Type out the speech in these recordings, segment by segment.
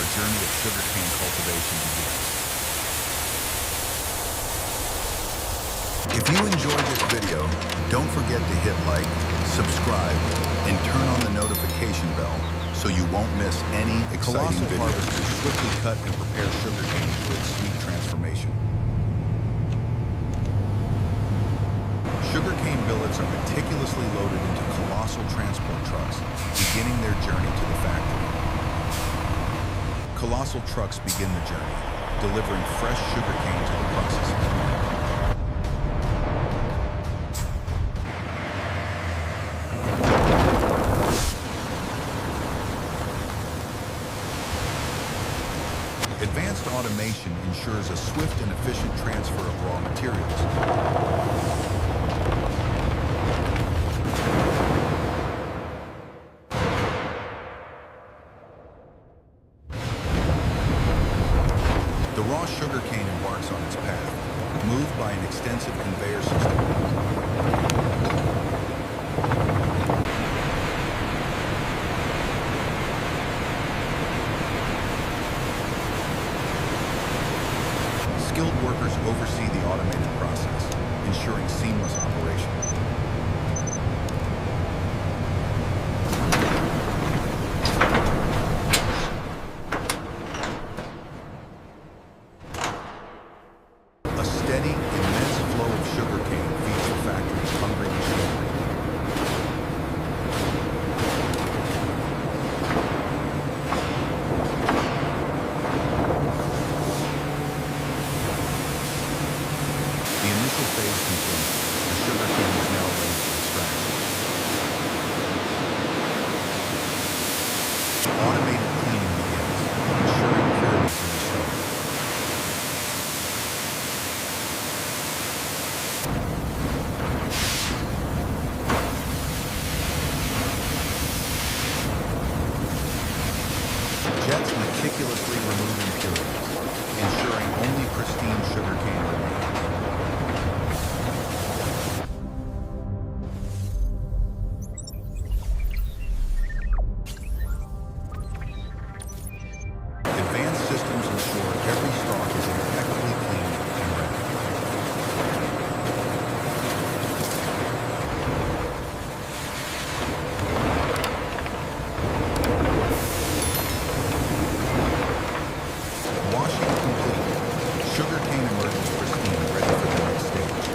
our journey of sugarcane cultivation begins. If you enjoyed this video, don't forget to hit like, subscribe, and turn on the notification bell so you won't miss any exciting videos. Colossal harvesters swiftly cut and prepare sugarcane for its sweet transformation. Sugarcane billets are meticulously loaded into colossal transport trucks, beginning their journey to the factory. Colossal trucks begin the journey, delivering fresh sugarcane to the processing plant. Advanced automation ensures a swift and efficient transfer of raw materials. The raw sugarcane embarks on its path, moved by an extensive conveyor system. Skilled workers oversee the automated process, ensuring seamless operation. A steady, immense flow of sugarcane feeds the factory's hungry machinery. The initial phase complete, the sugarcane is now ready for extraction. Automated cleaning begins, ensuring purity from the start. Jets meticulously remove impurities, ensuring only pristine sugarcane remains. Advanced systems ensure every stalk is impeccably clean and ready. Washing complete, sugarcane emerges pristine, ready for the next stage.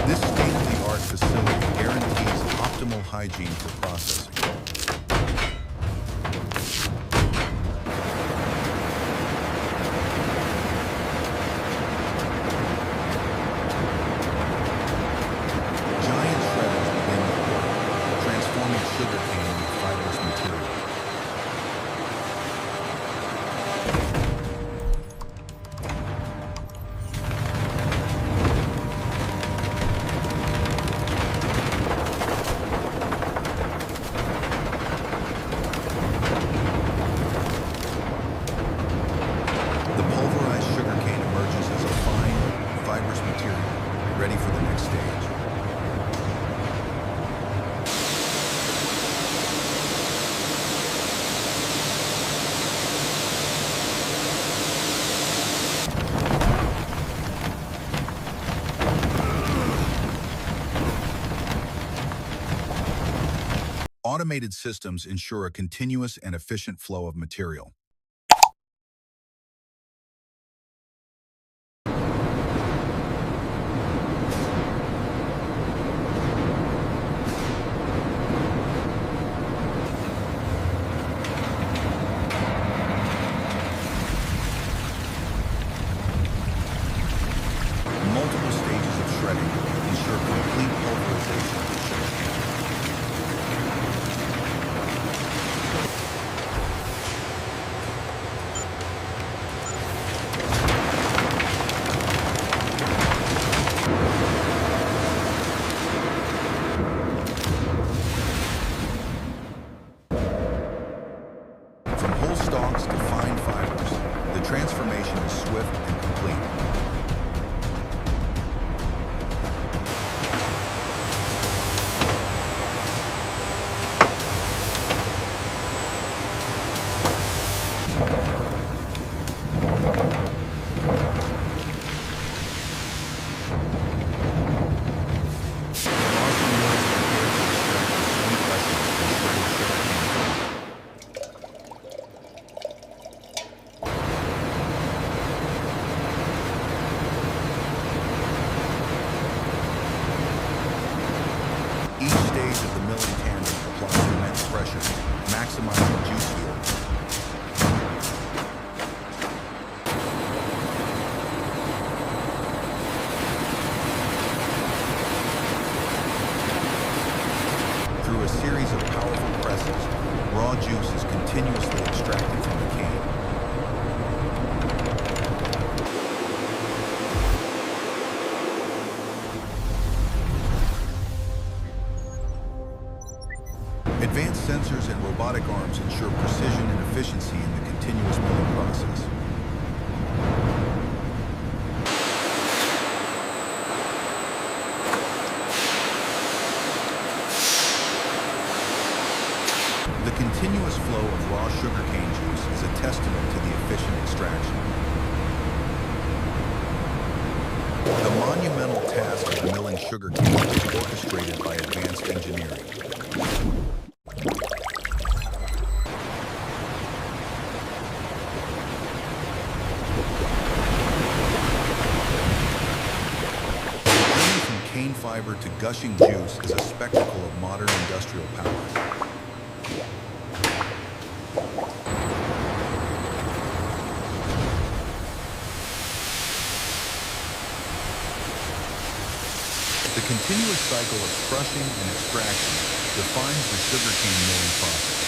This state-of-the-art facility guarantees optimal hygiene for processing. Giant shredders begin their work, transforming sugarcane into fibrous material. The pulverized sugarcane emerges as a fine, fibrous material, ready for the next stage. Automated systems ensure a continuous and efficient flow of material. Multiple stages of shredding ensure complete pulverization of the sugarcane. From whole stalks to fine fibers, the transformation is swift and complete. Advanced sensors and robotic arms ensure precision and efficiency in the continuous milling process. The continuous flow of raw sugarcane juice is a testament to the efficient extraction. The monumental task of milling sugarcane is orchestrated by advanced engineering. Journey from cane fiber to gushing juice is a spectacle of modern industrial power. The continuous cycle of crushing and extraction defines the sugarcane milling process.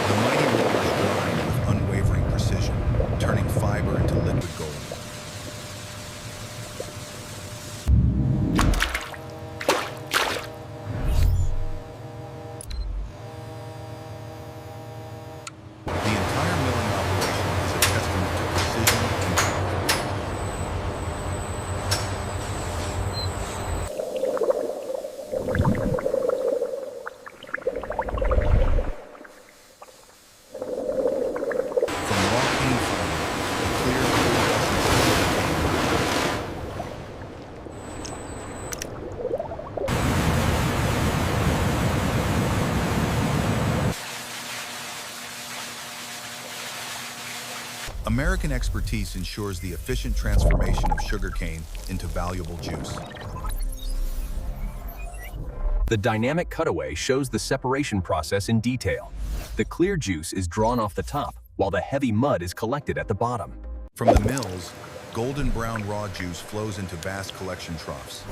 The mighty rollers grind with unwavering precision, turning fiber into liquid gold. American expertise ensures the efficient transformation of sugarcane into valuable juice. The dynamic cutaway shows the separation process in detail. The clear juice is drawn off the top, while the heavy mud is collected at the bottom. From the mills, golden brown raw juice flows into vast collection troughs.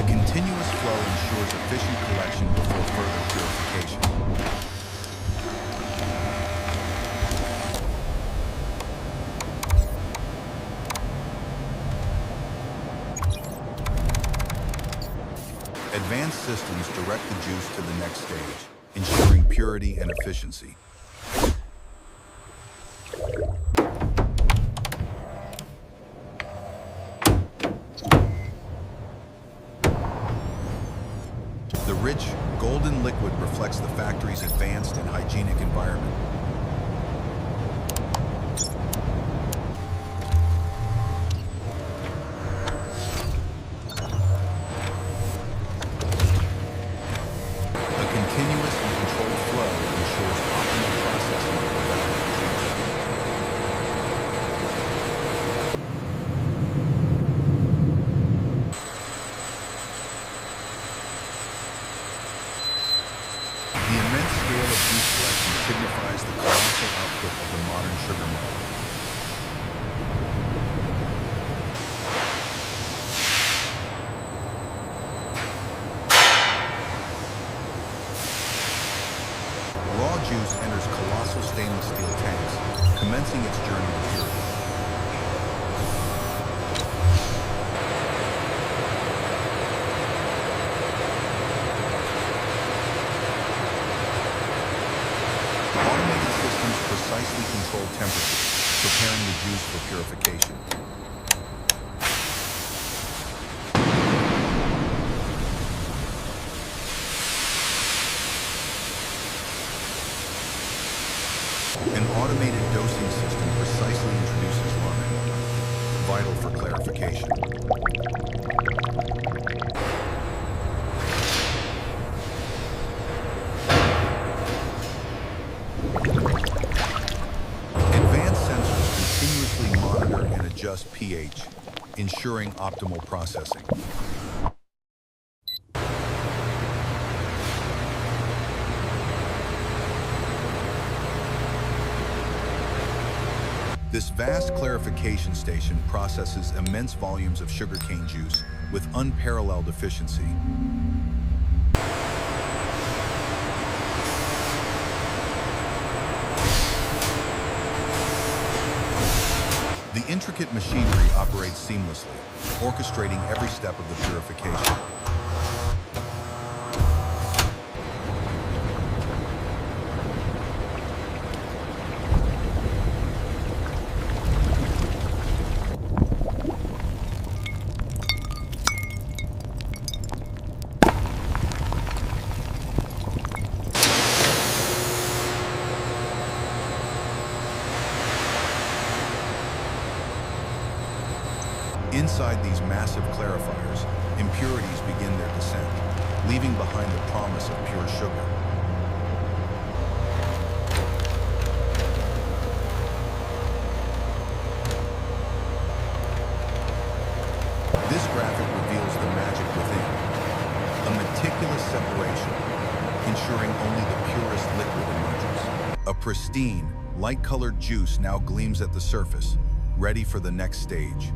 Continuous flow ensures efficient collection before further purification. Advanced systems direct the juice to the next stage, ensuring purity and efficiency. The rich, golden liquid reflects the factory's advanced and hygienic environment. A continuous and controlled flow ensures optimal processing of the The immense scale of juice collection signifies the colossal output of the modern sugar mill. Raw juice enters colossal stainless steel tanks, commencing its journey to purity. Automated systems precisely control temperature, preparing the juice for purification. An automated dosing system precisely introduces learning, vital for clarification. Advanced sensors continuously monitor and adjust pH, ensuring optimal processing. This vast clarification station processes immense volumes of sugarcane juice with unparalleled efficiency. The intricate machinery operates seamlessly, orchestrating every step of the purification. Inside these massive clarifiers, impurities begin their descent, leaving behind the promise of pure sugar. This graphic reveals the magic within, a meticulous separation, ensuring only the purest liquid emerges. A pristine, light-colored juice now gleams at the surface, ready for the next stage.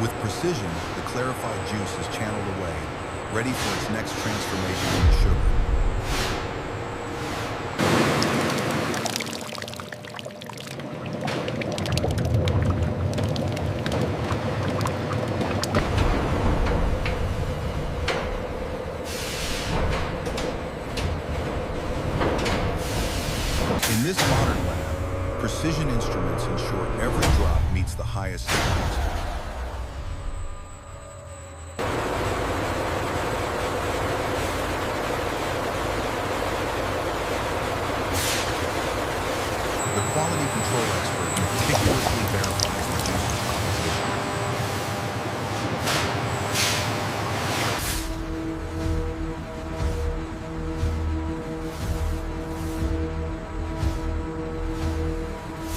With precision, the clarified juice is channeled away, ready for its next transformation into sugar. In this modern lab, precision instruments ensure every drop meets the highest standards. The quality control expert meticulously verifies the juice's composition.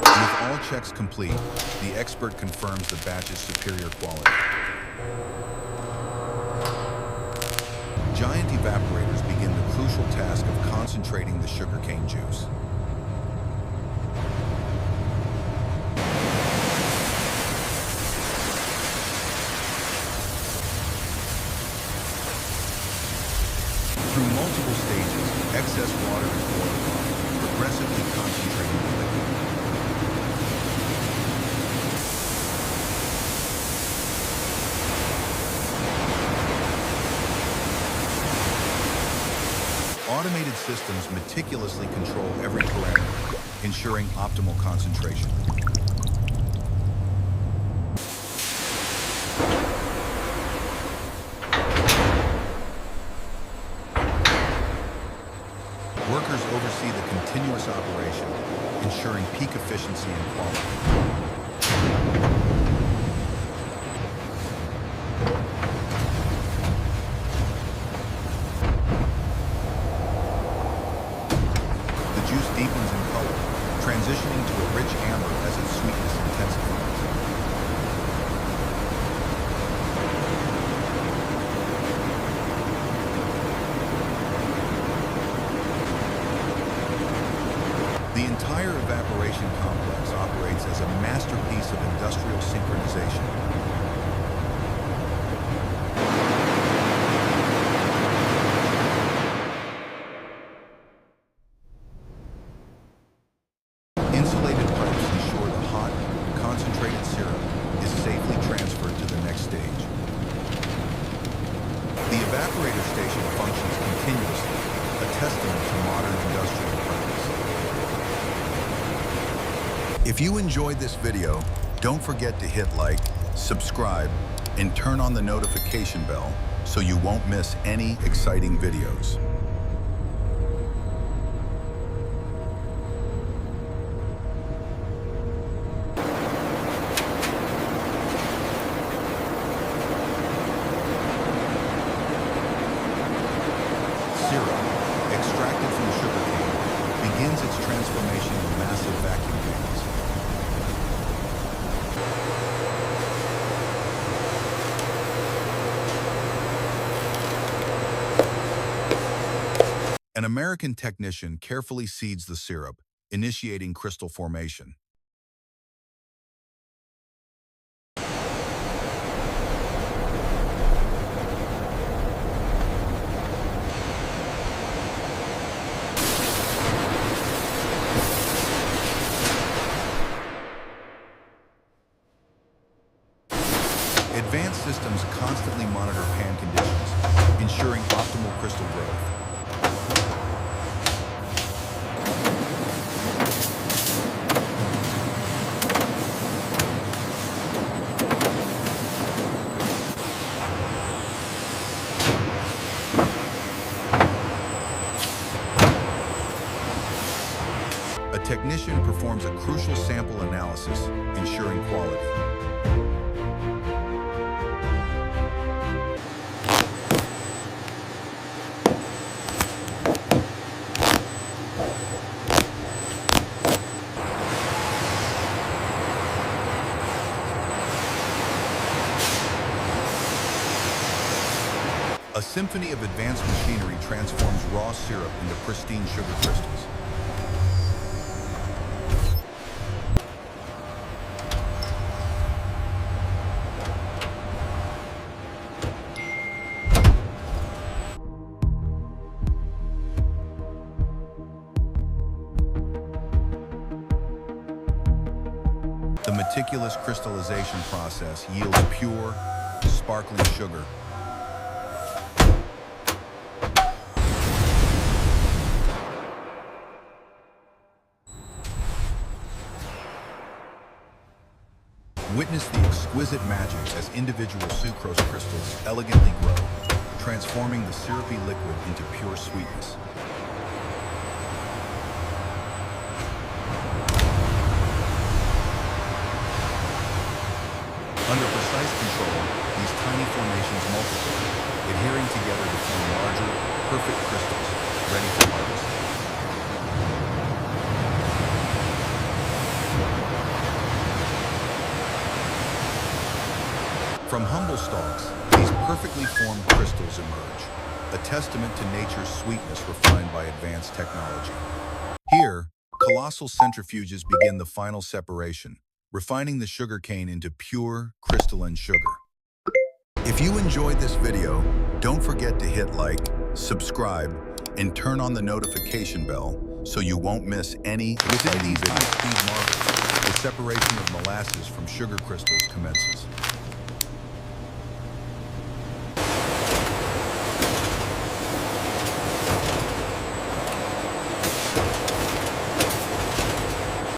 With all checks complete, the expert confirms the batch's superior quality. Giant evaporators begin the crucial task of concentrating the sugarcane juice. Through multiple stages, excess water is boiled off, progressively concentrating the liquid. Automated systems meticulously control every parameter, ensuring optimal concentration. Workers oversee the continuous operation, ensuring peak efficiency and quality. The juice deepens in color, transitioning to a rich amber as its sweetness intensifies. The entire evaporation complex operates as a masterpiece of industrial synchronization. Insulated pipes ensure the hot, concentrated syrup is safely transferred to the next stage. The evaporator station functions continuously, a testament to modern industrial practice. If you enjoyed this video, don't forget to hit like, subscribe, and turn on the notification bell so you won't miss any exciting videos. Syrup, extracted from sugarcane, begins its transformation An American technician carefully seeds the syrup, initiating crystal formation. Advanced systems constantly monitor pan conditions, ensuring optimal crystal growth. A technician performs a crucial sample analysis, ensuring quality. A symphony of advanced machinery transforms raw syrup into pristine sugar crystals. The meticulous crystallization process yields pure, sparkling sugar. Witness the exquisite magic as individual sucrose crystals elegantly grow, transforming the syrupy liquid into pure sweetness. Under precise control, these tiny formations multiply, adhering together to form larger, perfect crystals, ready for harvest. From humble stalks, these perfectly formed crystals emerge, a testament to nature's sweetness refined by advanced technology. Here, colossal centrifuges begin the final separation, refining the sugarcane into pure, crystalline sugar. If you enjoyed this video, don't forget to hit like, subscribe, and turn on the notification bell so you won't miss any exciting high-speed marvels. The separation of molasses from sugar crystals commences.